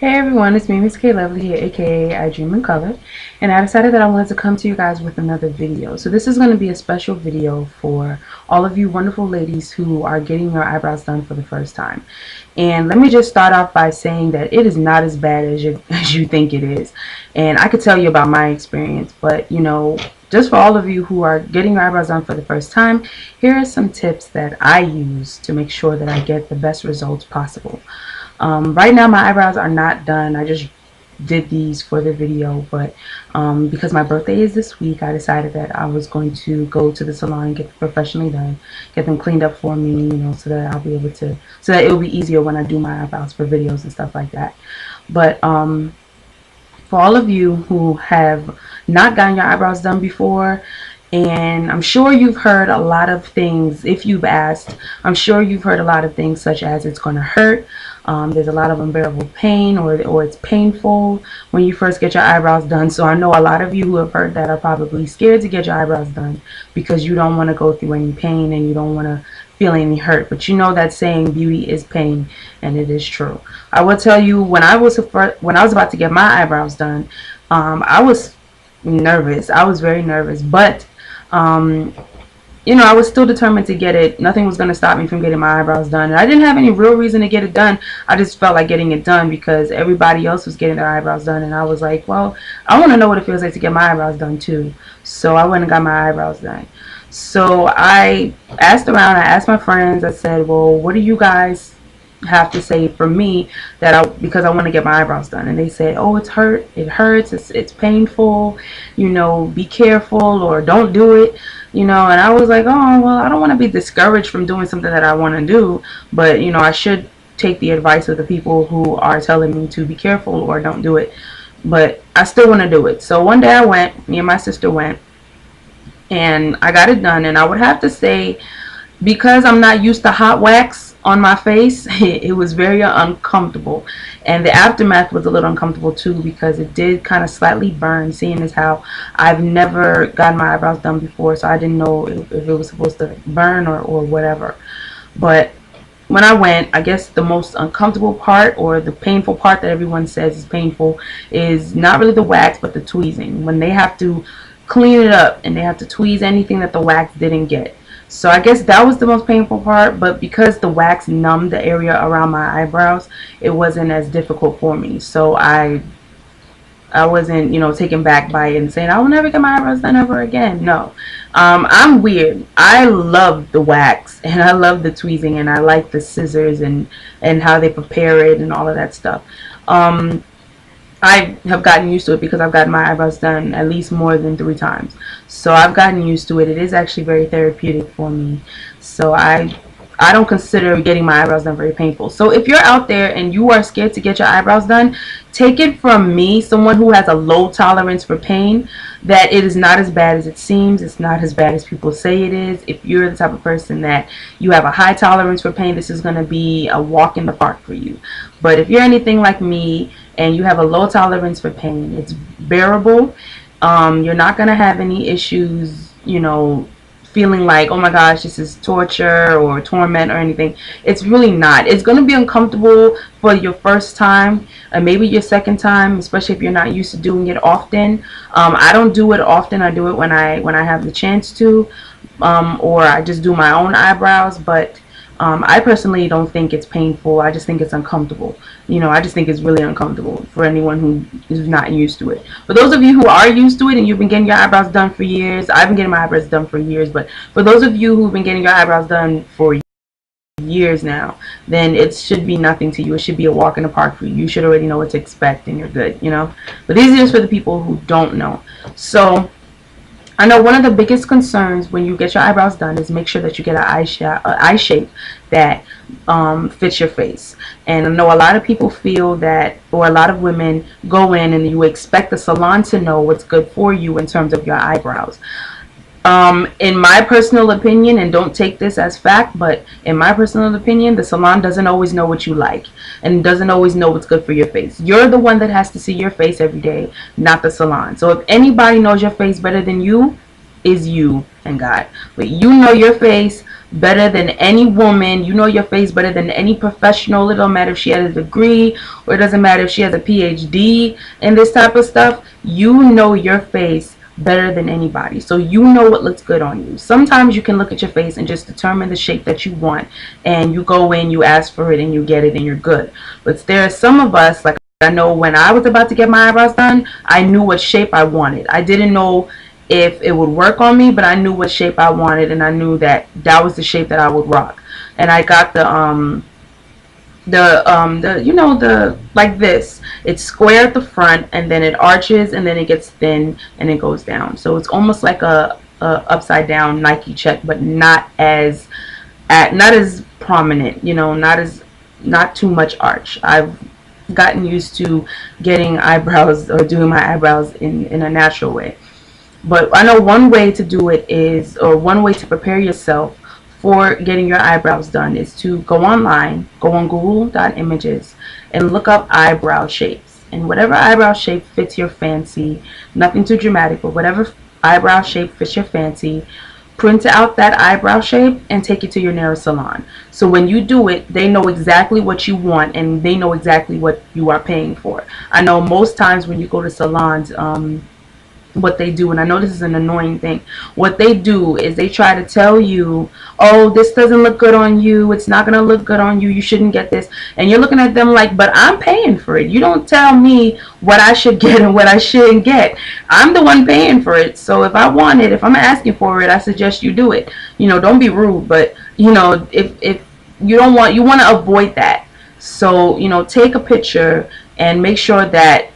Hey everyone, it's me, Miss K Lovely here, aka I Dream in Color, and I decided that I wanted to come to you guys with another video. So this is going to be a special video for all of you wonderful ladies who are getting your eyebrows done for the first time. And let me just start off by saying that it is not as bad as you think it is. And I could tell you about my experience, but just for all of you who are getting your eyebrows done for the first time, here are some tips that I use to make sure that I get the best results possible. Right now my eyebrows are not done. I just did these for the video, but because my birthday is this week, I decided that I was going to go to the salon and get them professionally done, get them cleaned up for me, so that I'll be able to, so that it will be easier when I do my eyebrows for videos and stuff like that. But for all of you who have not gotten your eyebrows done before, and I'm sure you've heard a lot of things. If you've asked, I'm sure you've heard a lot of things such as it's going to hurt, there's a lot of unbearable pain, or it's painful when you first get your eyebrows done. So I know a lot of you who have heard that are probably scared to get your eyebrows done because you don't want to go through any pain and you don't want to feel any hurt. But you know that saying, beauty is pain, and it is true. I will tell you, when I was about to get my eyebrows done, I was nervous. I was very nervous, but I was still determined to get it. Nothing was going to stop me from getting my eyebrows done. And I didn't have any real reason to get it done. I just felt like getting it done because everybody else was getting their eyebrows done. And I was like, well, I want to know what it feels like to get my eyebrows done too. So I went and got my eyebrows done. So I asked around. I asked my friends. I said, well, what do you guys have to say for me because I want to get my eyebrows done? And they said, oh, it hurts, it's painful, be careful or don't do it, and I was like, oh, well, I don't want to be discouraged from doing something that I want to do, but I should take the advice of the people who are telling me to be careful or don't do it, but I still want to do it. So one day I went, me and my sister went, and I got it done. And I would have to say, because I'm not used to hot wax on my face, it was very uncomfortable, and the aftermath was a little uncomfortable too because it did kind of slightly burn, seeing as how I've never gotten my eyebrows done before, so I didn't know if it was supposed to burn or whatever. But when I went, I guess the most uncomfortable part, or the painful part that everyone says is painful, is not really the wax but the tweezing, when they have to clean it up and they have to tweeze anything that the wax didn't get. So I guess that was the most painful part, but because the wax numbed the area around my eyebrows, it wasn't as difficult for me. So I wasn't, taken back by it and saying, I will never get my eyebrows done ever again. No. I'm weird. I love the wax, and I love the tweezing, and I like the scissors and how they prepare it and all of that stuff. I have gotten used to it because I've gotten my eyebrows done at least more than 3 times. So I've gotten used to it. It is actually very therapeutic for me. So I don't consider getting my eyebrows done very painful. So if you're out there and you are scared to get your eyebrows done, take it from me, someone who has a low tolerance for pain, that it is not as bad as it seems. It's not as bad as people say it is. If you're the type of person that you have a high tolerance for pain, this is going to be a walk in the park for you. But if you're anything like me and you have a low tolerance for pain, it's bearable. You're not going to have any issues, feeling like, oh my gosh, this is torture or torment or anything. It's really not. It's going to be uncomfortable for your first time and maybe your second time, especially if you're not used to doing it often. I don't do it often. I do it when I have the chance to, or I just do my own eyebrows. But I personally don't think it's painful. I just think it's uncomfortable. I just think it's really uncomfortable for anyone who is not used to it. For those of you who are used to it and you've been getting your eyebrows done for years, I've been getting my eyebrows done for years, but for those of you who've been getting your eyebrows done for years now, then it should be nothing to you. It should be a walk in the park for you. You should already know what to expect and you're good, But these are just for the people who don't know. So I know one of the biggest concerns when you get your eyebrows done is make sure that you get an eye shape that fits your face. And I know a lot of people feel that, or a lot of women go in and you expect the salon to know what's good for you in terms of your eyebrows. In my personal opinion, and don't take this as fact, but in my personal opinion, the salon doesn't always know what you like and doesn't always know what's good for your face. You're the one that has to see your face every day, not the salon. So if anybody knows your face better than you, is you and God. But you know your face better than any woman. You know your face better than any professional. It don't matter if she has a degree, or it doesn't matter if she has a PhD in this type of stuff. You know your face better than anybody. So you know what looks good on you. Sometimes you can look at your face and just determine the shape that you want, and you go in, you ask for it, and you get it, and you're good. But there are some of us, like, I know when I was about to get my eyebrows done, I knew what shape I wanted. I didn't know if it would work on me, but I knew what shape I wanted, and I knew that that was the shape that I would rock. And I got the you know, the, like this, it's square at the front, and then it arches, and then it gets thin, and it goes down. So it's almost like a upside down Nike check, but not as prominent, you know, not too much arch. I've gotten used to getting eyebrows, or doing my eyebrows in a natural way. But I know one way to do it is, or one way to prepare yourself for getting your eyebrows done, is to go online, go on Google.images, and look up eyebrow shapes. And whatever eyebrow shape fits your fancy, nothing too dramatic, but whatever eyebrow shape fits your fancy, print out that eyebrow shape and take it to your nearest salon. So when you do it, they know exactly what you want, and they know exactly what you are paying for. I know most times when you go to salons, what they do, and I know this is an annoying thing, what they do is they try to tell you, oh, this doesn't look good on you, it's not gonna look good on you, you shouldn't get this. And you're looking at them like, but I'm paying for it. You don't tell me what I should get and what I shouldn't get. I'm the one paying for it. So if I want it, if I'm asking for it, I suggest you do it. You know, don't be rude, but you know, if you don't want, you want to avoid that. So, you know, take a picture and make sure that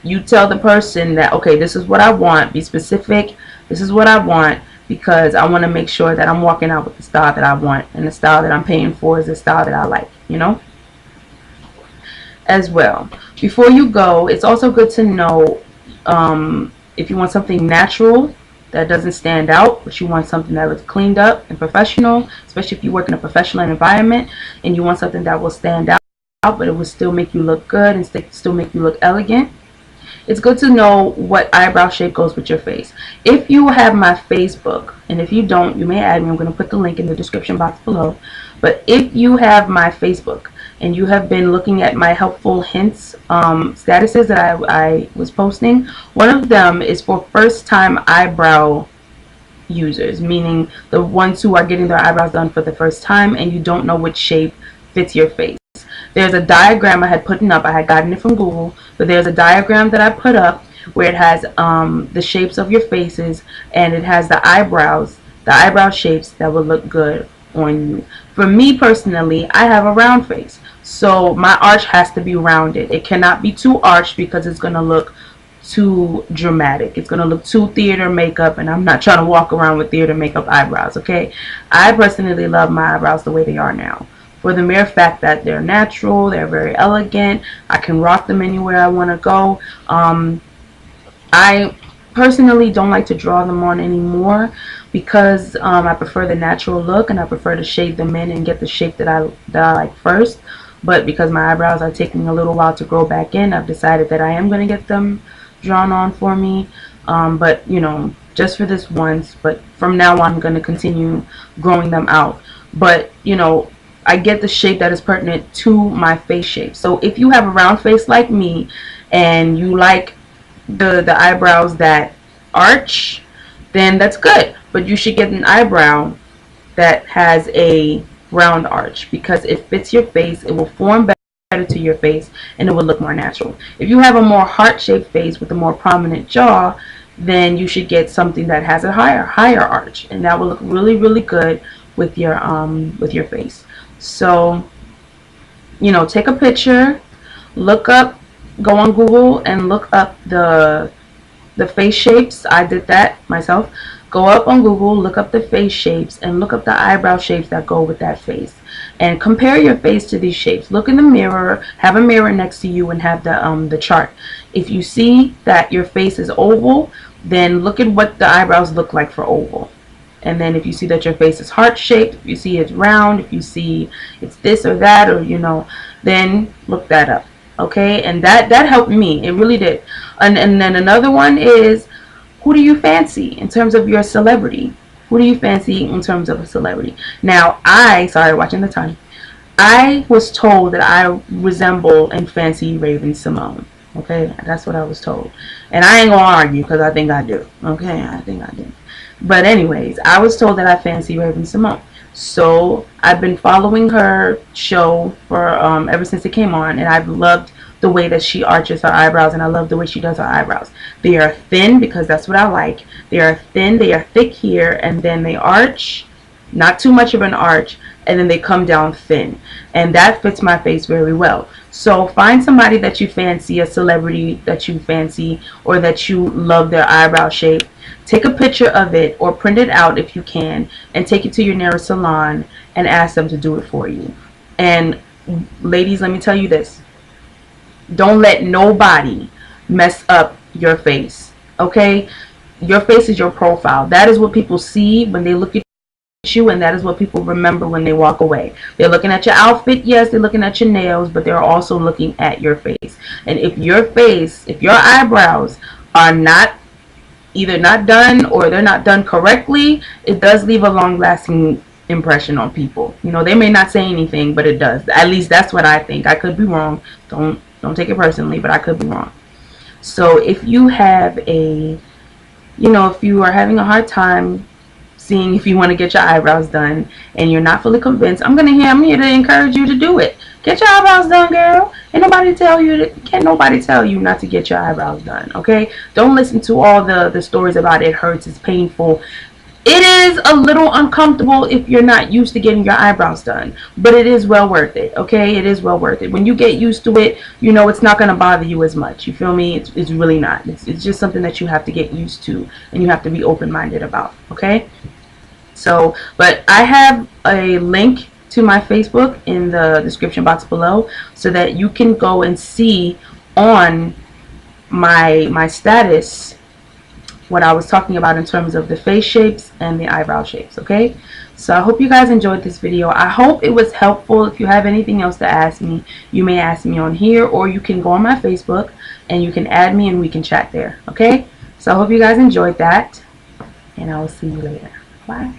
you tell the person that, okay, this is what I want, be specific, this is what I want, because I want to make sure that I'm walking out with the style that I want, and the style that I'm paying for is the style that I like, you know. As well, before you go, it's also good to know, if you want something natural that doesn't stand out, but you want something that looks cleaned up and professional, especially if you work in a professional environment, and you want something that will stand out, but it will still make you look good and still make you look elegant. It's good to know what eyebrow shape goes with your face. If you have my Facebook, and if you don't, you may add me. I'm going to put the link in the description box below. But if you have my Facebook and you have been looking at my helpful hints statuses that I was posting, one of them is for first time eyebrow users, meaning the ones who are getting their eyebrows done for the first time and you don't know which shape fits your face. There's a diagram I had put up. I had gotten it from Google, but there's a diagram that I put up where it has the shapes of your faces, and it has the eyebrow shapes that will look good on you. For me personally, I have a round face, so my arch has to be rounded. It cannot be too arched because it's going to look too dramatic. It's going to look too theater makeup, and I'm not trying to walk around with theater makeup eyebrows, okay? I personally love my eyebrows the way they are now, for the mere fact that they're natural, they're very elegant, I can rock them anywhere I want to go. I personally don't like to draw them on anymore because I prefer the natural look, and I prefer to shade them in and get the shape that I like first. But because my eyebrows are taking a little while to grow back in, I've decided that I am going to get them drawn on for me. But you know, just for this once. But from now on, I'm going to continue growing them out. But you know, I get the shape that is pertinent to my face shape. So if you have a round face like me and you like the eyebrows that arch, then that's good. But you should get an eyebrow that has a round arch because it fits your face, it will form better to your face, and it will look more natural. If you have a more heart-shaped face with a more prominent jaw, then you should get something that has a higher arch, and that will look really, really good with your face. So, you know, take a picture, look up, go on Google and look up the face shapes. I did that myself. Go up on Google, look up the face shapes, and look up the eyebrow shapes that go with that face. And compare your face to these shapes. Look in the mirror, have a mirror next to you, and have the chart. If you see that your face is oval, then look at what the eyebrows look like for oval. And then if you see that your face is heart-shaped, if you see it's round, if you see it's this or that, or you know, then look that up. Okay? And that helped me. It really did. And then another one is Who do you fancy in terms of your celebrity? Who do you fancy in terms of a celebrity? Now, sorry, watching the time. I was told that I resemble and fancy Raven-Symoné. Okay, that's what I was told. And I ain't gonna argue because I think I do. Okay, I think I do. But anyways, I was told that I fancy Raven-Symoné. So I've been following her show for ever since it came on, and I've loved the way that she arches her eyebrows, and I love the way she does her eyebrows. They are thin because that's what I like. They are thin, they are thick here, and then they arch, not too much of an arch, and then they come down thin, and that fits my face very well. So find somebody that you fancy, a celebrity that you fancy, or that you love their eyebrow shape. Take a picture of it or print it out if you can, and take it to your nearest salon and ask them to do it for you. And ladies, let me tell you this: don't let nobody mess up your face. Okay, your face is your profile. That is what people see when they look at you, and that is what people remember when they walk away. They're looking at your outfit, yes, they're looking at your nails, but they're also looking at your face. And if your eyebrows are either not done or they're not done correctly, it does leave a long-lasting impression on people. You know, they may not say anything, but it does. At least that's what I think. I could be wrong. Don't take it personally, but I could be wrong. So if you have if you are having a hard time seeing if you want to get your eyebrows done and you're not fully convinced, I'm here to encourage you to do it. Get your eyebrows done, girl. Can't nobody tell you not to get your eyebrows done, okay? Don't listen to all the stories about it hurts, it's painful. It is a little uncomfortable if you're not used to getting your eyebrows done, but it is well worth it, okay? It is well worth it. When you get used to it, you know it's not going to bother you as much. You feel me? It's really not. It's just something that you have to get used to, and you have to be open-minded about, okay? So, but I have a link to my Facebook in the description box below so that you can go and see on my status what I was talking about in terms of the face shapes and the eyebrow shapes, okay? So I hope you guys enjoyed this video. I hope it was helpful. If you have anything else to ask me, you may ask me on here, or you can go on my Facebook and you can add me and we can chat there, okay? So I hope you guys enjoyed that, and I will see you later. Bye.